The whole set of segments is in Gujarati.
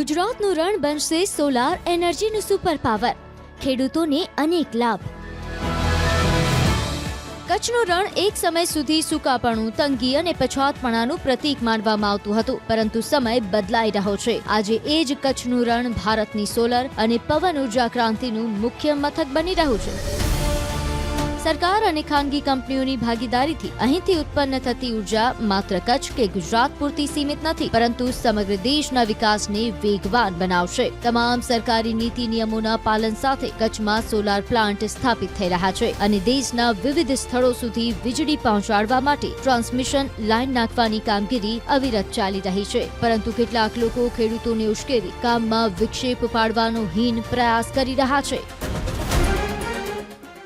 ગુજરાતનું રણ બનશે સોલાર એનર્જીનું સુપર પાવર, ખેડૂતોને અનેક લાભ। કચ્છનું રણ એક સમય સુધી સૂકાપણું, તંગી અને પછાતપણાનું પ્રતીક માનવામાં આવતું હતું, પરંતુ સમય બદલાઈ રહ્યો છે। આજે એ જ કચ્છનું રણ ભારતની સોલર અને પવન ઉર્જા ક્રાંતિનું મુખ્ય મથક બની રહ્યું છે। સરકાર અને ખાનગી કંપનીઓની ભાગીદારીથી અહીંથી ઉત્પન્ન થતી ઉર્જા માત્ર કચ્છ કે ગુજરાત પૂરતી સીમિત નથી, પરંતુ સમગ્ર દેશના વિકાસને વેગવાન બનાવશે। તમામ સરકારી નીતિ નિયમોના પાલન સાથે કચ્છમાં સોલાર પ્લાન્ટ સ્થાપિત થઈ રહ્યા છે અને દેશના વિવિધ સ્થળો સુધી વીજળી પહોંચાડવા માટે ટ્રાન્સમિશન લાઇન નાખવાની કામગીરી અવિરત ચાલી રહી છે, પરંતુ કેટલાક લોકો ખેડૂતોને ઉશ્કેરી કામમાં વિક્ષેપ પાડવાનો હીન પ્રયાસ કરી રહ્યા છે।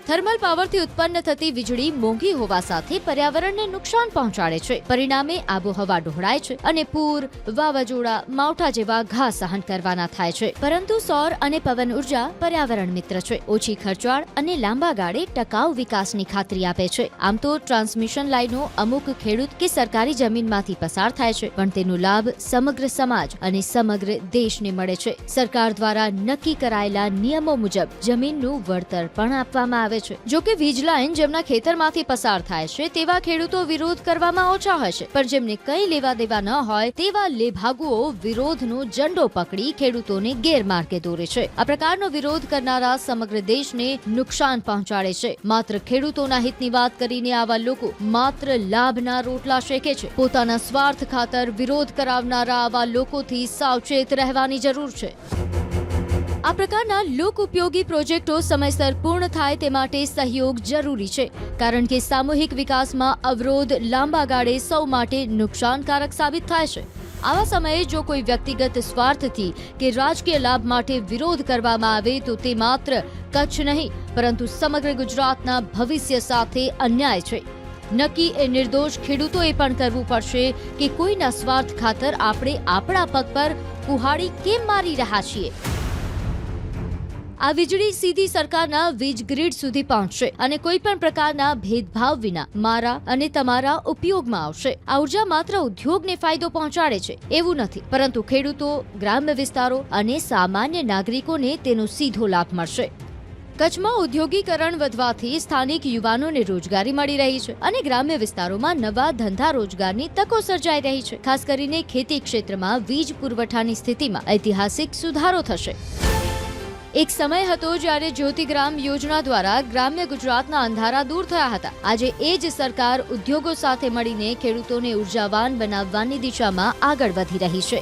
થર્મલ પાવરથી ઉત્પન્ન થતી વીજળી મોંઘી હોવા સાથે પર્યાવરણને નુકસાન પહોંચાડે છે, પરિણામે આબોહવા ડહોળાય છે અને પૂર, વાવાઝોડા, માવઠા જેવા ઘા સહન કરવાના થાય છે। પરંતુ સૌર અને પવન ઉર્જા પર્યાવરણ મિત્ર છે, ઓછી ખર્ચાળ અને લાંબા ગાળે ટકાઉ વિકાસની ખાતરી આપે છે। આમ તો ટ્રાન્સમિશન લાઇનો અમુક ખેડૂત કે સરકારી જમીનમાંથી પસાર થાય છે, પણ તેનો લાભ સમગ્ર સમાજ અને સમગ્ર દેશને મળે છે। સરકાર દ્વારા નક્કી કરાયેલા નિયમો મુજબ જમીનનું વળતર પણ આપવામાં આવે છે। જો કે વીજ લાઇન જેમના ખેતરમાંથી પસાર થાય છે તેવા ખેડૂતો વિરોધ કરવામાં ઓછા હોય છે, પણ જેમને કંઈ લેવા દેવા ન હોય તેવા લેભાગુઓ વિરોધનો ઝંડો પકડી ખેડૂતોને ગેરમાર્ગે દોરે છે। આ પ્રકારનો વિરોધ કરનારા સમગ્ર દેશને નુકસાન પહોંચાડે છે। માત્ર ખેડૂતોના હિતની વાત કરીને આવા લોકો માત્ર લાભના રોટલા શેકે છે। પોતાના સ્વાર્થ ખાતર વિરોધ કરાવનારા આવા લોકોથી સાવચેત રહેવાની જરૂર છે। આ પ્રકારના લોક ઉપયોગી પ્રોજેક્ટો સમયસર પૂર્ણ થાય તે માટે સહયોગ જરૂરી છે, કારણ કે સામૂહિક વિકાસમાં અવરોધ લાંબા ગાળે સૌ માટે નુકસાનકારક સાબિત થાય છે। આવા સમયે જો કોઈ વ્યક્તિગત સ્વાર્થથી કે રાજકીય લાભ માટે વિરોધ કરવામાં આવે તો તે માત્ર કચ્છ નહીં, પરંતુ સમગ્ર ગુજરાતના ભવિષ્ય સાથે અન્યાય છે। નક્કી એ નિર્દોષ ખેડૂતોએ પણ કરવું પડશે કે કોઈના સ્વાર્થ ખાતર આપણે આપણા પગ પર કુહાડી કેમ મારી રહ્યા છીએ। આ વીજળી સીધી સરકારના વીજ ગ્રીડ સુધી પહોંચશે અને કોઈ પણ પ્રકારના ભેદભાવ વિના મારા અને તમારા ઉપયોગમાં આવશે। આ ઉર્જા માત્ર ઉદ્યોગને ફાયદો પહોંચાડે છે એવું નથી, પરંતુ ખેડૂતો, ગ્રામ્ય વિસ્તારો અને સામાન્ય નાગરિકોને તેનો સીધો લાભ મળશે। કચ્છમાં ઔદ્યોગિકરણ વધવાથી સ્થાનિક યુવાનોને રોજગારી મળી રહી છે અને ગ્રામ્ય વિસ્તારોમાં નવા ધંધા રોજગારની તકો સર્જાઈ રહી છે। ખાસ કરીને ખેતી ક્ષેત્રમાં વીજ પુરવઠાની સ્થિતિમાં ઐતિહાસિક સુધારો થશે। એક સમય હતો જ્યારે જ્યોતિગ્રામ યોજના દ્વારા ગ્રામ્ય ગુજરાતના અંધારા દૂર થયા હતા। આજે એ જ સરકાર ઉદ્યોગો સાથે મળીને ખેડૂતોને ઉર્જાવાન બનાવવાની દિશામાં આગળ વધી રહી છે।